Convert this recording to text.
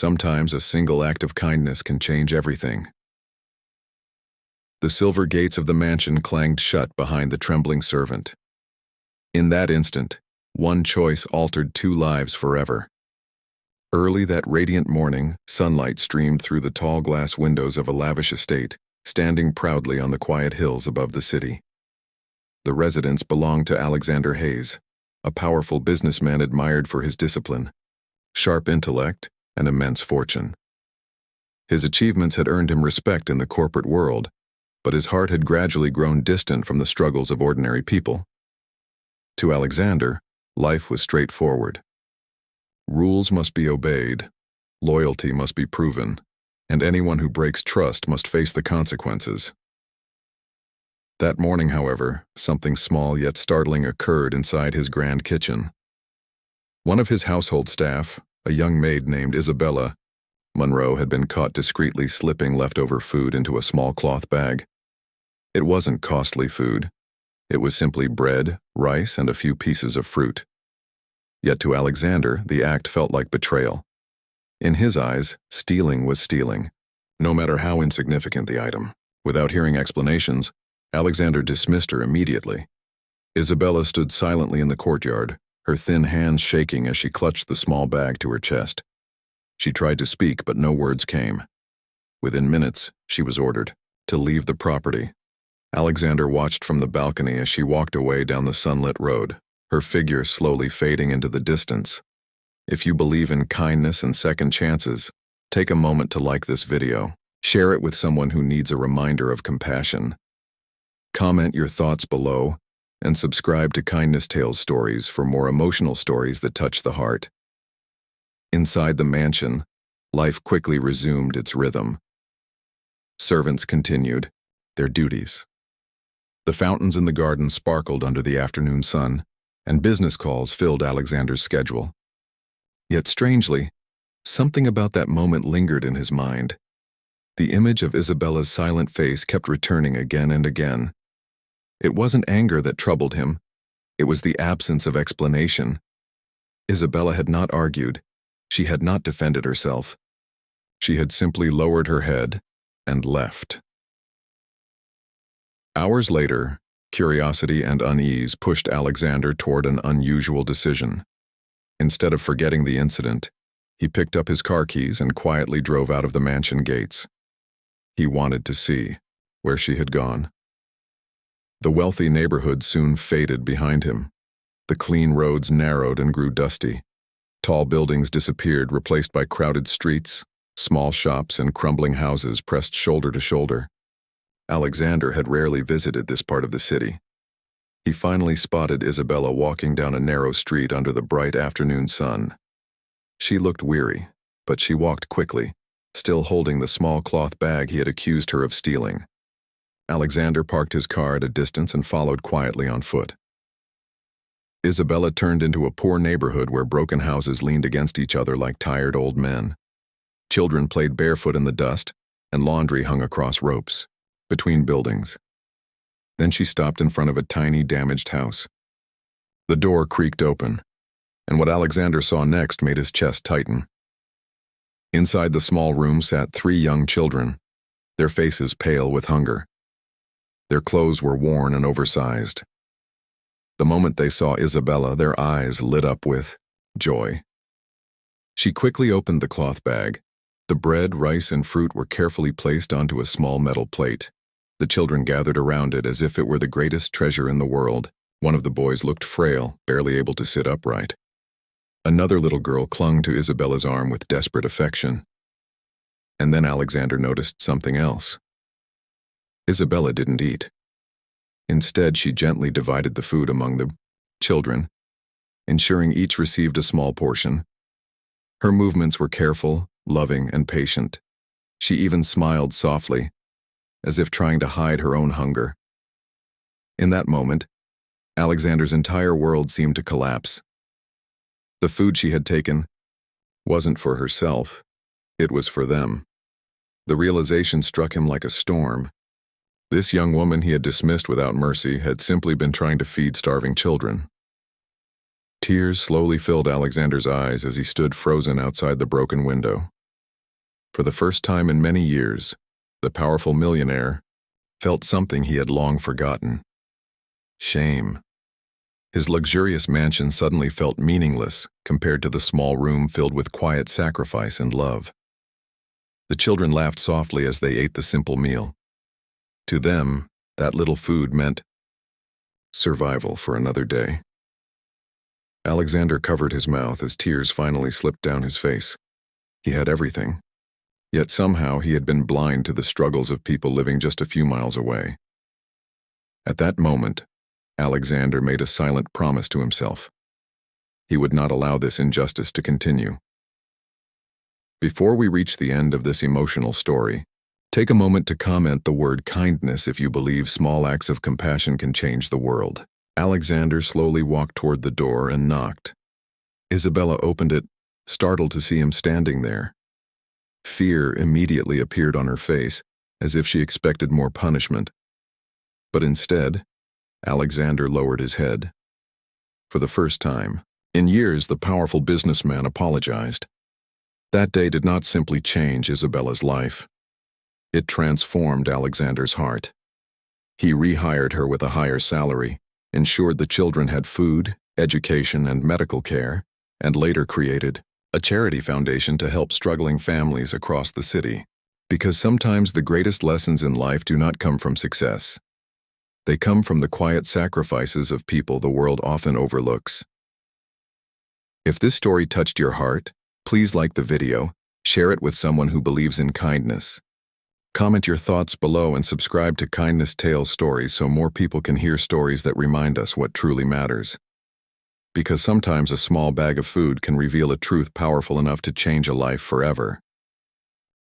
Sometimes a single act of kindness can change everything. The silver gates of the mansion clanged shut behind the trembling servant. In that instant, one choice altered two lives forever. Early that radiant morning, sunlight streamed through the tall glass windows of a lavish estate, standing proudly on the quiet hills above the city. The residence belonged to Alexander Hayes, a powerful businessman admired for his discipline, sharp intellect, and immense fortune. His achievements had earned him respect in the corporate world, but his heart had gradually grown distant from the struggles of ordinary people. To Alexander, life was straightforward. Rules must be obeyed, loyalty must be proven, and anyone who breaks trust must face the consequences. That morning, however, something small yet startling occurred inside his grand kitchen. One of his household staff, a young maid named Isabella Monroe, had been caught discreetly slipping leftover food into a small cloth bag. It wasn't costly food. It was simply bread, rice, and a few pieces of fruit. Yet to Alexander, the act felt like betrayal. In his eyes, stealing was stealing, no matter how insignificant the item. Without hearing explanations, Alexander dismissed her immediately. Isabella stood silently in the courtyard, her thin hands shaking as she clutched the small bag to her chest. She tried to speak, but no words came. Within minutes, she was ordered to leave the property. Alexander watched from the balcony as she walked away down the sunlit road, her figure slowly fading into the distance. If you believe in kindness and second chances, take a moment to like this video, share it with someone who needs a reminder of compassion. Comment your thoughts below, and subscribe to Kindness Tales Stories for more emotional stories that touch the heart. Inside the mansion, life quickly resumed its rhythm. Servants continued their duties. The fountains in the garden sparkled under the afternoon sun, and business calls filled Alexander's schedule. Yet strangely, something about that moment lingered in his mind. The image of Isabella's silent face kept returning again and again. It wasn't anger that troubled him. It was the absence of explanation. Isabella had not argued. She had not defended herself. She had simply lowered her head and left. Hours later, curiosity and unease pushed Alexander toward an unusual decision. Instead of forgetting the incident, he picked up his car keys and quietly drove out of the mansion gates. He wanted to see where she had gone. The wealthy neighborhood soon faded behind him. The clean roads narrowed and grew dusty. Tall buildings disappeared, replaced by crowded streets. Small shops and crumbling houses pressed shoulder to shoulder. Alexander had rarely visited this part of the city. He finally spotted Isabella walking down a narrow street under the bright afternoon sun. She looked weary, but she walked quickly, still holding the small cloth bag he had accused her of stealing. Alexander parked his car at a distance and followed quietly on foot. Isabella turned into a poor neighborhood where broken houses leaned against each other like tired old men. Children played barefoot in the dust, and laundry hung across ropes between buildings. Then she stopped in front of a tiny, damaged house. The door creaked open, and what Alexander saw next made his chest tighten. Inside the small room sat 3 young children, their faces pale with hunger. Their clothes were worn and oversized. The moment they saw Isabella, their eyes lit up with joy. She quickly opened the cloth bag. The bread, rice, and fruit were carefully placed onto a small metal plate. The children gathered around it as if it were the greatest treasure in the world. One of the boys looked frail, barely able to sit upright. Another little girl clung to Isabella's arm with desperate affection. And then Alexander noticed something else. Isabella didn't eat. Instead, she gently divided the food among the children, ensuring each received a small portion. Her movements were careful, loving, and patient. She even smiled softly, as if trying to hide her own hunger. In that moment, Alexander's entire world seemed to collapse. The food she had taken wasn't for herself, it was for them. The realization struck him like a storm. This young woman he had dismissed without mercy had simply been trying to feed starving children. Tears slowly filled Alexander's eyes as he stood frozen outside the broken window. For the first time in many years, the powerful millionaire felt something he had long forgotten: shame. His luxurious mansion suddenly felt meaningless compared to the small room filled with quiet sacrifice and love. The children laughed softly as they ate the simple meal. To them, that little food meant survival for another day. Alexander covered his mouth as tears finally slipped down his face. He had everything, yet somehow he had been blind to the struggles of people living just a few miles away. At that moment, Alexander made a silent promise to himself. He would not allow this injustice to continue. Before we reach the end of this emotional story, take a moment to comment the word kindness if you believe small acts of compassion can change the world. Alexander slowly walked toward the door and knocked. Isabella opened it, startled to see him standing there. Fear immediately appeared on her face, as if she expected more punishment. But instead, Alexander lowered his head. For the first time in years, the powerful businessman apologized. That day did not simply change Isabella's life. It transformed Alexander's heart. He rehired her with a higher salary, ensured the children had food, education, and medical care, and later created a charity foundation to help struggling families across the city. Because sometimes the greatest lessons in life do not come from success. They come from the quiet sacrifices of people the world often overlooks. If this story touched your heart, please like the video, share it with someone who believes in kindness. Comment your thoughts below and subscribe to Kindness Tales Stories so more people can hear stories that remind us what truly matters. Because sometimes a small bag of food can reveal a truth powerful enough to change a life forever.